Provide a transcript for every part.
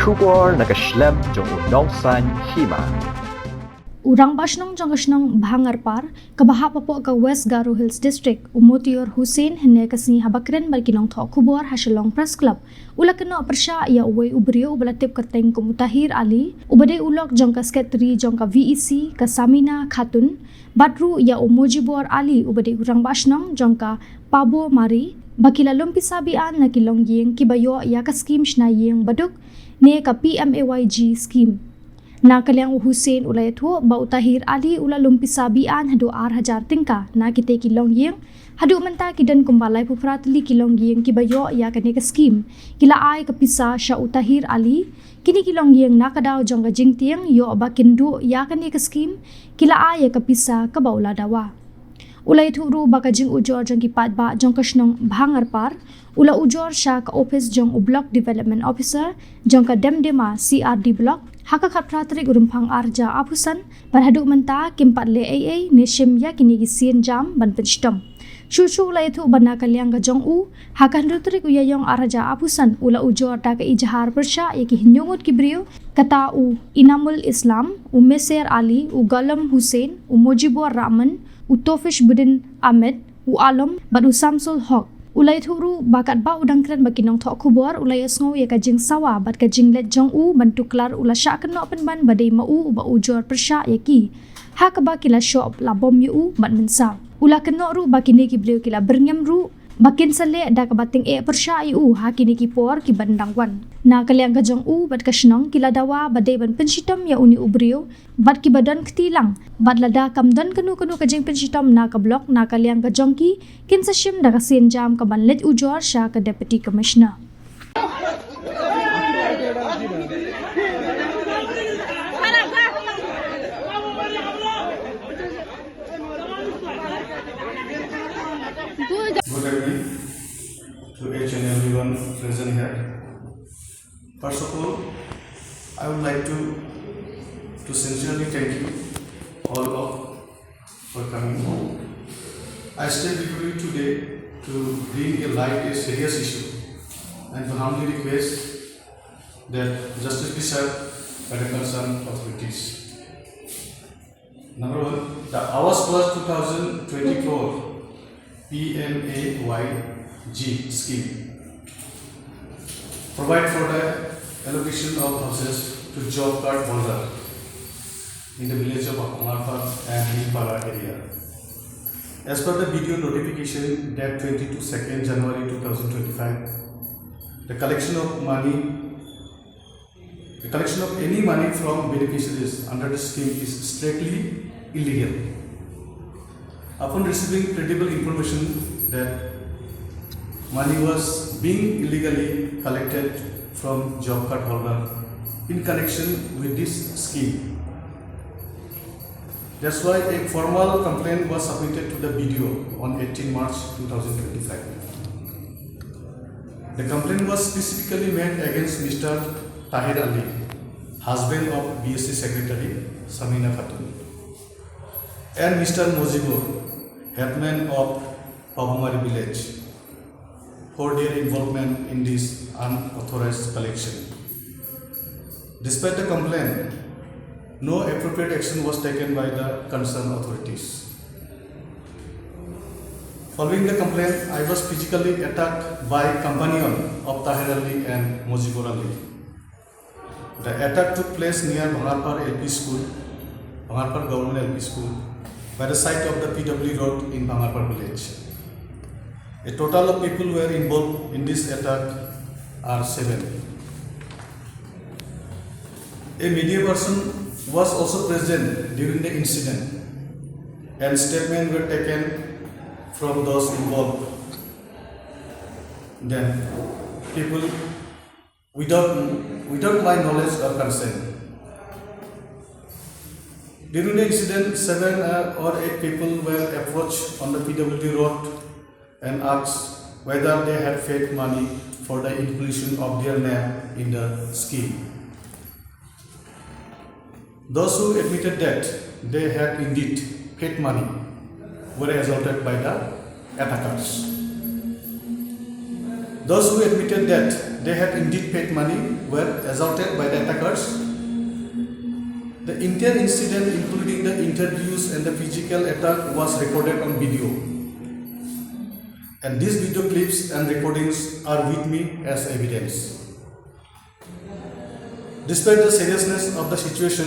Ujor nakaslem jong unongsan Hima. Rangbah Shnong jong Shnong Bhangarpar kabaha pa po ka West Garo Hills District Umotior Hussein hene kasni habakren balkinong thok kubor hasilong press club ula keno persya ya uwe ubrio balatip kateng kumutahir ali ubade ulok jong ka sekretary jong ka VEC ka Samina Khatun badru ya umojibor ali ubade Rangbah Shnong jong ka Pabo Mari bakilalom pisabian na Longïing kibayo ya ka Skhim Shnaying baduk ne ka Pmay-G Skhim na kalyang Hussein ulay tuo ba utahir ali ula lumpisabian hadu 6,000 tingka na kite ki Longïing hadu menta kidan kumbalay pupratli ki Longïing kibayo ya kane ka Skhim kila ay ka Pisa Shah utahir ali kini ki Longïing na kadaw jong ka jingtiang yo ba kindu ya kane ka Skhim kila ay ka Pisa ka baula Dawa ulay turu baka jing Ujor jong ki patba jong ka Shnong Bhangarpar ula Ujor Shah ka office jong block development officer jong ka Demdema CRD block haka kapratrik urumpang arja apusan parhadu menta kimpat le AA nishim ya kini gisien jam ban penstom shushu la itu bana kalyang ga jong u haka handutrik uyayong arja apusan ula Ujor ta ka ijhar persya ya ki hinyungut kibrio kata u Inamul Islam u Meser Ali u Galam Hussein u Mujibur Rahman u Tofish Budin Ahmed u Alam badu Samsul Haq ulay thuru bakat ba udang kren bakinong thok kubor ulay asngo ya kajing sawa bat kajing let jong u bantuklar ula sya keno penban badai mau ba Ujor persya yaki ha ka ba kila shop la bom yu bat mensa ula keno ru bakini ki beliau kila berngem ru bakin sale da ka bating persya yu ha kini ki por ki bandangwan na kalyang ka jong u bat ka Shnong kila Dawa badai ban penshitam ya uni ubrio bat ki badan ketilang bat lada kamdan kanu kajing penshitam na ka blok na kalyang ka jong ki kinsa shim da ka sin jam ka ban let Ujor Shah ka deputy commissioner Good evening to each and everyone present here. First of all, I would like to sincerely thank you all for coming. I stand before you today to bring a light a serious issue and to humbly request that justice be served by the concerned authorities. Number one, the Awas Plus 2024 Pmay-G scheme provide for the allocation of houses to job card holder in the village of Bhangarpar and Hima area. As per the video notification that 22nd January 2025, the collection of any money from beneficiaries under the scheme is strictly illegal. Upon receiving credible information that money was being illegally collected from job card holder in connection with this scheme, that's why a formal complaint was submitted to the BDO on 18 March 2025. The complaint was specifically made against Mr. Tahir Ali, husband of BSc Secretary Samina Khatun, and Mr. Mojibur, headman of Pabumari village, for their involvement in this unauthorized collection. Despite the complaint, no appropriate action was taken by the concerned authorities. Following the complaint, I was physically attacked by companion of Tahir Ali and Mojibur Ali. The attack took place near Bhangarpar LP School, Bhangarpar Government LP School, by the site of the PW Road in Bhangarpar village. A total of people were involved in this attack are 7. A media person was also present during the incident and statements were taken from those involved. Then people without my knowledge or consent. During the incident, 7 or 8 people were approached on the PWD road and asked whether they had paid money for the inclusion of their name in the scheme. Those who admitted that they had indeed paid money were assaulted by the attackers. Those who admitted that they had indeed paid money were assaulted by the attackers. The entire incident, including the interviews and the physical attack, was recorded on video. And these video clips and recordings are with me as evidence. Despite the seriousness of the situation,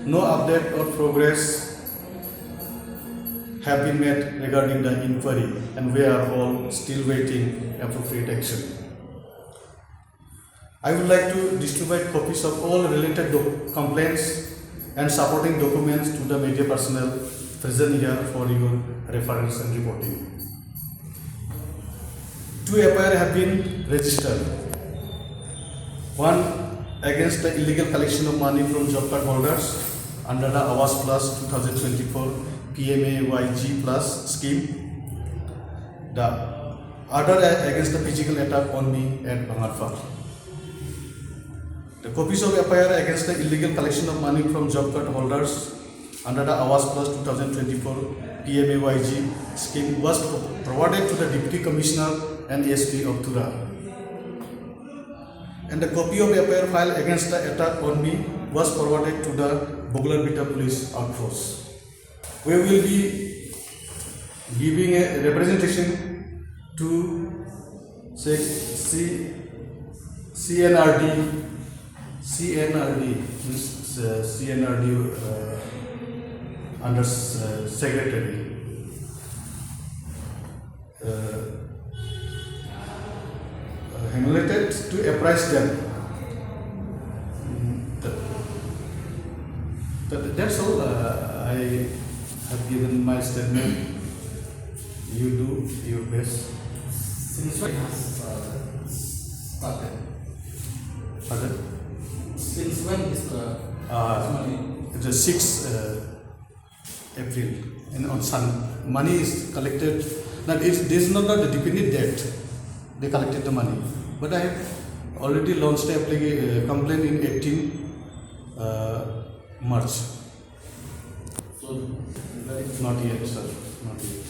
no update or progress have been made regarding the inquiry, and we are all still waiting appropriate action. I would like to distribute copies of all related complaints and supporting documents to the media personnel present here for your reference and reporting. 2 FIR have been registered. One against the illegal collection of money from job card holders under the Awas Plus 2024 Pmay-G Plus scheme. The other against the physical attack on me at Bhangarpar. The copies of FIR against the illegal collection of money from job card holders under the Awas Plus 2024 Pmay-G scheme was provided to the Deputy Commissioner and ASP of Tura. And the copy of FIR file against the attack on me was forwarded to the Bhangarpar police outpost. We will be giving a representation to CNRD under secretary. Related to apprise them. That's all. I have given my statement. You do your best. Since when has started? Pardon? Since when is money? The 6th April, and on Sun, money is collected. Now, this is not the definite date they collected the money, but I have already launched a complaint in 18 March. So, Not yet, sir. Not yet.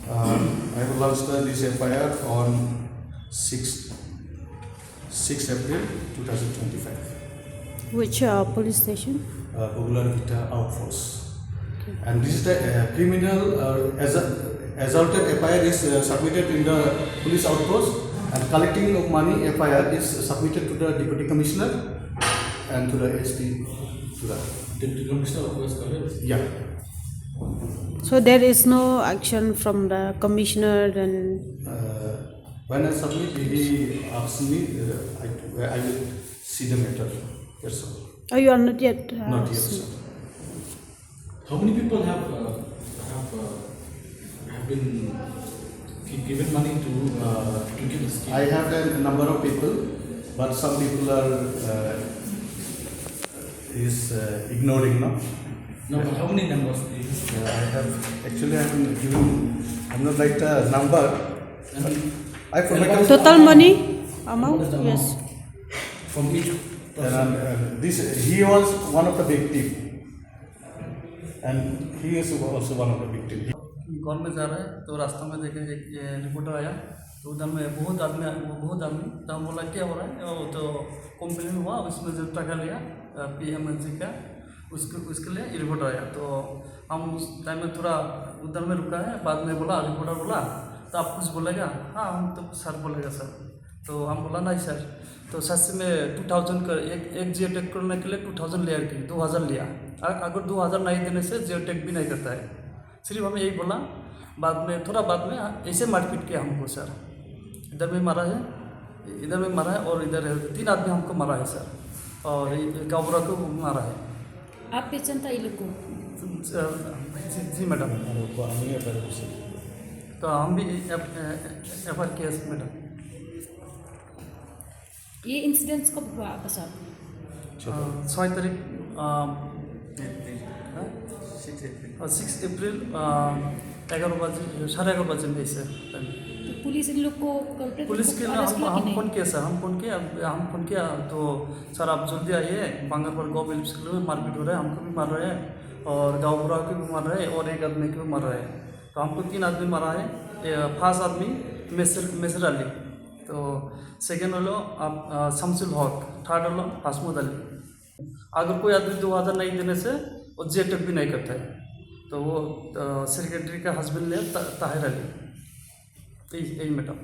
I have launched this FIR on 6 April 2025. Which police station? Bhangarpar outpost. And this is the criminal assaulted FIR is submitted in the police outpost, and collecting of money FIR is submitted to the Deputy Commissioner and to the SP. To the Deputy Commissioner of West College? Yeah. So there is no action from the commissioner and When I submit, he asks me, I will see the matter. That's all. oh, you are not yet. Not yet, sir. How many people have been given money to give a scheme? I have a number of people, but some people are ignoring now. No, but how many numbers? I have given. I'm not like the number. I forgot. total money What amount? is the Yes. amount? From each person? He was one of the victims, and he is also one of the victims. Call में जा रहा है तो रास्ता में देखे एक reporter आया तो उधर में बहुत आदमी तो हम बोला क्या हो रहा है वो तो कंप्लेन हुआ उसमें जो टका लिया Pmay-G का उसके लिए रिपोर्टर आया तो हम उस टाइम में थोड़ा उधर में रुका है बाद में बोला रिपोर्टर बोला तो आप कुछ बोलेगा हाँ हम तो सर बोलेगा सर तो हम बोला नहीं सर तो सच में 2000 का एक जियो टैग करने के लिए 2000 लिया कि 2000 लिया अगर 2000 नहीं देने से जियो टैग भी नहीं करता है सिर्फ हमें यही बोला बाद में ऐसे मारपीट किया हमको सर इधर में मारा है और इधर 3 आदमी हमको मारा है सर और गावरा को मारा है आप पहचानता ये लोग को? जी मैडम तो हम भी FIR केस मैडम ये इंसिडेंट्स कब हुआ आपके साथ? 6 तारीख 6 अप्रैल 11 बजे 11:30 बजे में से तो पुलिस इन लोग को कल्प्रेट पुलिस के लिए अरेस्ट किया कि हम नहीं? फोन किया तो सर आप जल्दी आइए बांगरपुर गाँव पुलिस स्कूल में मारपीट हो रहा है हमको भी मार रहे हैं और गाँव बुरा को भी मार रहे हैं और एक आदमी को भी मार रहे हैं तो हमको 3 आदमी मारा है 5 आदमी मेसर अली, तो सेकेंड हलो आप शमसुल हक, थर्ड हलो हासमुद अली। अगर कोई आदमी 2000 नहीं देने से वो जेटक भी नहीं करता है, तो वो सेक्रेटरी का हस्बैंड है ताहिर अली, यही मैडम।